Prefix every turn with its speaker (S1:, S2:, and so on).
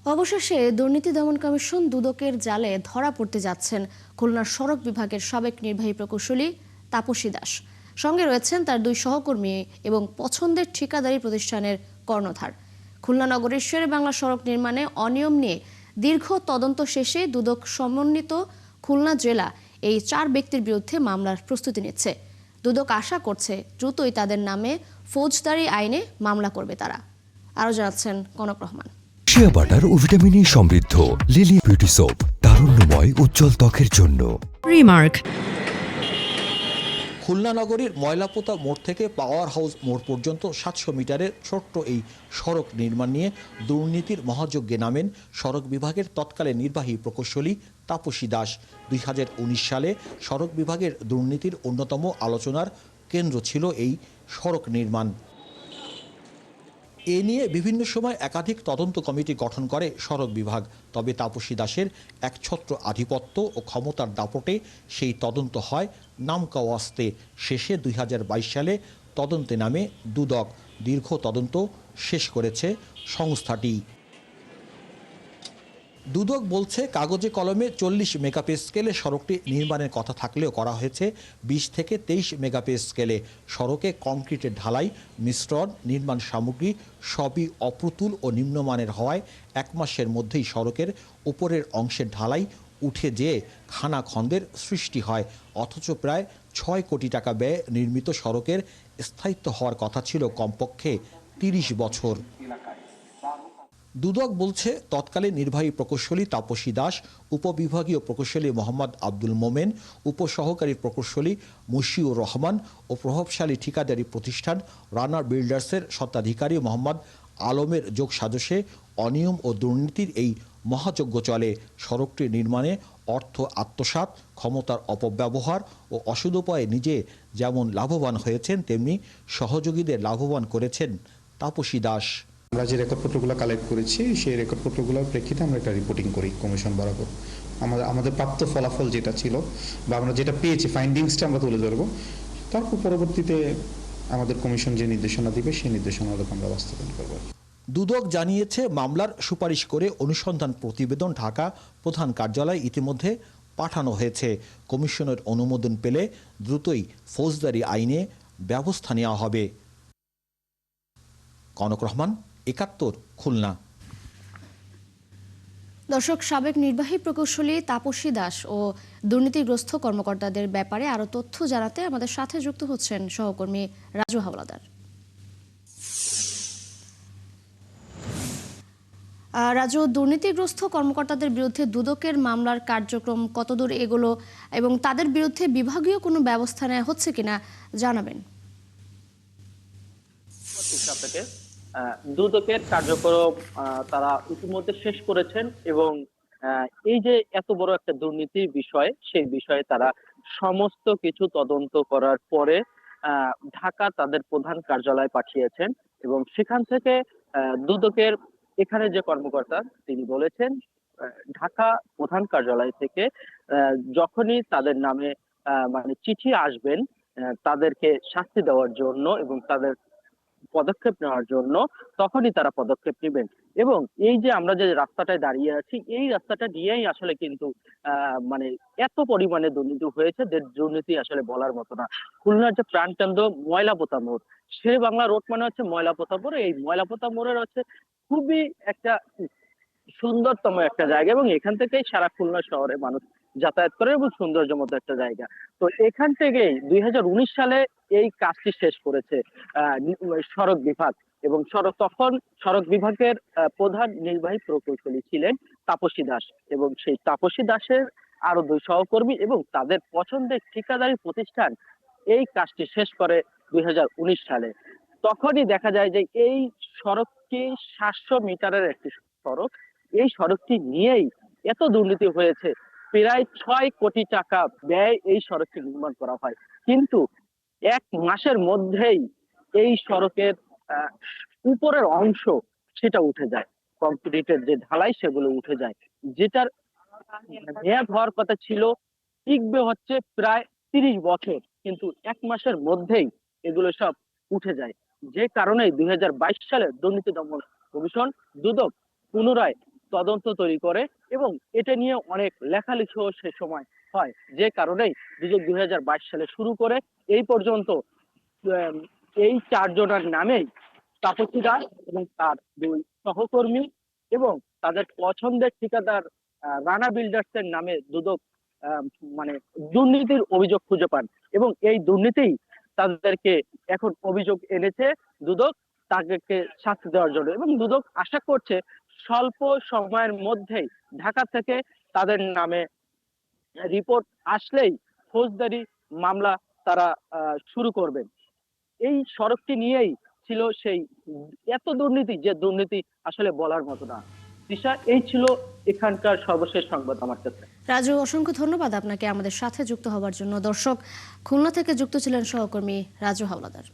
S1: অবশেষে দুর্নীতি দমন কমিশন দুদকের জালে ধরা পড়তে যাচ্ছেন খুলনার সড়ক বিভাগের সাবেক নির্বাহী প্রকৌশলী তাপসী দাস। সঙ্গে রয়েছেন তার দুই সহকর্মী এবং পছন্দের ঠিকাদারি প্রতিষ্ঠানের কর্ণধার। খুলনা নগরের শেরে বাংলা সড়ক নির্মাণে অনিয়ম নিয়ে দীর্ঘ তদন্ত শেষে দুদক সমন্বিত খুলনা জেলা এই 4 ব্যক্তির বিরুদ্ধে মামলার প্রস্তুতি নিচ্ছে। দুদক আশা করছে দ্রুতই তাদের নামে ফৌজদারি আইনে মামলা করবে তারা। আরও জানাচ্ছেন কনক রহমান।
S2: শিয়া বাটার ও ভিটামিন ই সমৃদ্ধ লিলি বিউটি সোপ, তারুণ্যময় উজ্জ্বল ত্বকের জন্য।
S3: রিমার্ক।
S4: খুলনা নগরীর ময়লাপোতা মোড় থেকে পাওয়ার হাউস মোড় পর্যন্ত 700 মিটারের ছোট্ট এই সড়ক নির্মাণ নিয়ে দুর্নীতির মহাযজ্ঞে নামেন সড়ক বিভাগের তৎকালীন নির্বাহী প্রকৌশলী তাপসী দাস। 2019 সালে সড়ক বিভাগের দুর্নীতির অন্যতম আলোচনার কেন্দ্র ছিল এই সড়ক নির্মাণ। এ নিয়ে বিভিন্ন সময় একাধিক তদন্ত কমিটি গঠন করে সড়ক বিভাগ। তবে তাপসী দাসের একছত্র আধিপত্য ও ক্ষমতার দাপটে সেই তদন্ত হয় নামকাওয়াস্তে। শেষে 2022 সালে তদন্তে নামে দুদক। দীর্ঘ তদন্ত শেষ করেছে সংস্থাটি। দুদক বলছে কাগজে কলমে 40 মেগাপে স্কেলে সড়কটি নির্মাণের কথা থাকলেও করা হয়েছে 20 থেকে 23 মেগাপে স্কেলে। সড়কে কংক্রিটের ঢালাই, মিশ্রণ, নির্মাণ সামগ্রী সবই অপ্রতুল ও নিম্নমানের হওয়ায় 1 মাসের মধ্যেই সড়কের উপরের অংশের ঢালাই উঠে যেয়ে খানাখন্দের সৃষ্টি হয়। অথচ প্রায় 6 কোটি টাকা ব্যয়ে নির্মিত সড়কের স্থায়িত্ব হওয়ার কথা ছিল কমপক্ষে 30 বছর। দুদক বলছে তৎকালীন নির্বাহী প্রকৌশলী তাপসী দাস, উপবিভাগীয় প্রকৌশলী মোহাম্মদ আব্দুল মোমেন, উপসহকারী প্রকৌশলী মুশিউর রহমান ও প্রভাবশালী ঠিকাদারি প্রতিষ্ঠান রানা বিল্ডার্সের স্বত্বাধিকারী মোহাম্মদ আলমের যোগ সাজশে অনিয়ম ও দুর্নীতির এই মহাযজ্ঞ চলে। সড়কটি নির্মাণে অর্থ আত্মসাৎ, ক্ষমতার অপব্যবহার ও অসদুপায়ে নিজে যেমন লাভবান হয়েছেন, তেমনি সহযোগীদের লাভবান করেছেন তাপসী দাস।
S5: আমরা যে রেকর্ডপত্রগুলো কালেক্ট করেছি সেই রেকর্ডপত্রগুলোর প্রেক্ষিতে আমরা একটা রিপোর্টিং করি কমিশন বরাবর। আমাদের প্রাপ্ত ফলাফল যেটা ছিল বা আমরা যেটা পেয়েছি ফাইন্ডিংসটা আমরা তুলে ধরবো। তারপর পরবর্তীতে আমাদের কমিশন যে নির্দেশনা দিবে সেই নির্দেশনাগুলোকে আমরা বাস্তবায়ন করব।
S4: দুদক জানিয়েছে মামলার সুপারিশ করে অনুসন্ধান প্রতিবেদন ঢাকা প্রধান কার্যালয়ে ইতিমধ্যে পাঠানো হয়েছে। কমিশনের অনুমোদন পেলে দ্রুতই ফৌজদারি আইনে ব্যবস্থা নেওয়া হবে। কনক রহমান, 71, খুলনা।
S1: দর্শক, সাবেক নির্বাহী প্রকৌশলী তাপসী দাস ও দুর্নীতিগ্রস্ত কর্মকর্তাদের ব্যাপারে আরো তথ্য জানাতে আমাদের সাথে যুক্ত হচ্ছেন সহকর্মী রাজু হাওলাদার। রাজু, দুর্নীতিগ্রস্ত কর্মকর্তাদের বিরুদ্ধে দুদকের মামলার কার্যক্রম কতদূর এগোলো এবং তাদের বিরুদ্ধে বিভাগীয় কোনো ব্যবস্থা নেওয়া হচ্ছে কিনা জানাবেন।
S6: দুদকের কার্যক্রম তারা ইতিমধ্যে শেষ করেছেন এবং এই যে এত বড় একটা দুর্নীতির বিষয়, সেই বিষয়ে তারা সমস্ত কিছু তদন্ত করার পরে ঢাকা তাদের প্রধান কার্যালয়ে পাঠিয়েছেন এবং সেখান থেকে দুদকের এখানে যে কর্মকর্তা তিনি বলেছেন ঢাকা প্রধান কার্যালয় থেকে যখনই তাদের নামে মানে চিঠি আসবেন তাদেরকে শাস্তি দেওয়ার জন্য এবং তাদের পদক্ষেপ নেওয়ার জন্য, তখনই তারা পদক্ষেপ নেবেন। এবং এই যে আমরা যে রাস্তাটায় দাঁড়িয়ে আছি, এই রাস্তাটা দিয়েই আসলে কিন্তু মানে এত পরিমাণে দুর্নীতি হয়েছে যে দুর্নীতি আসলে বলার মতো না। খুলনার যে প্রাণকেন্দ্র ময়লাপোতা মোড়, শেরে বাংলা রোড মানে হচ্ছে ময়লাপোতা মোড়। এই ময়লাপোতা মোড়ের হচ্ছে খুবই একটা সুন্দরতম একটা জায়গা এবং এখান থেকেই সারা খুলনা শহরে মানুষ যাতায়াত করে এবং সৌন্দর্যমত একটা জায়গা। তো এখান থেকেই 2019 সালে এই কাজটি শেষ করেছে সড়ক বিভাগ এবং তখন সড়ক বিভাগের প্রধান নির্বাহী প্রকৌশলী ছিলেন তাপসী দাস এবং সেই তাপসী দাসের আরো 2 সহকর্মী এবং তাদের পছন্দের ঠিকাদারি প্রতিষ্ঠান এই কাজটি শেষ করে 2019 সালে। তখনই দেখা যায় যে এই সড়কটি 700 মিটারের একটি সড়ক, এই সড়কটি নিয়েই এত দুর্নীতি হয়েছে। প্রায় 6 কোটি টাকা ব্যয় এই সড়কটি নির্মাণ করা হয়, কিন্তু 1 মাসের মধ্যেই এই সড়কের উপরের অংশ সেটা উঠে যায়, কংক্রিটের যে ঢালাই সেগুলো উঠে যায়, যেটার মেয়াদ হওয়ার কথা ছিল টিকবে হচ্ছে প্রায় 30 বছর, কিন্তু 1 মাসের মধ্যেই এগুলো সব উঠে যায়। যে কারণে 2022 সালে দুর্নীতি দমন কমিশন দুদক পুনরায় তদন্ত তৈরি করে এবং এটা নিয়ে অনেক লেখালেখিও সে সময় হয়, যে কারণেই দুদক 2022 সালে শুরু করে এই পর্যন্ত আম, এই 4 জনের নামেই তাপসী দাস এবং তার 2 সহকর্মী এবং তাদের পছন্দের ঠিকাদার রানা বিল্ডার্স এর নামে দুদক আম, মানে দুর্নীতির অভিযোগ খুঁজে পান এবং এই দুর্নীতিই তাদেরকে এখন অভিযোগ এনেছে দুদক তাদেরকে শাস্তি দেওয়ার জন্য। এবং দুদক আশা করছে স্বল্প সময়ের মধ্যেই ঢাকা থেকে তাদের নামে রিপোর্ট আসলেই ফৌজদারি মামলা তারা শুরু করবেন। এই সড়কটি নিয়েই ছিল সেই এত দুর্নীতি, যে দুর্নীতি আসলে বলার মতো না। দিশা, এই ছিল এখানকার সর্বশেষ সংবাদ আমার কাছে।
S1: রাজু, অসংখ্য ধন্যবাদ আপনাকে আমাদের সাথে যুক্ত হওয়ার জন্য। দর্শক, খুলনা থেকে যুক্ত ছিলেন সহকর্মী রাজু হাওলাদার।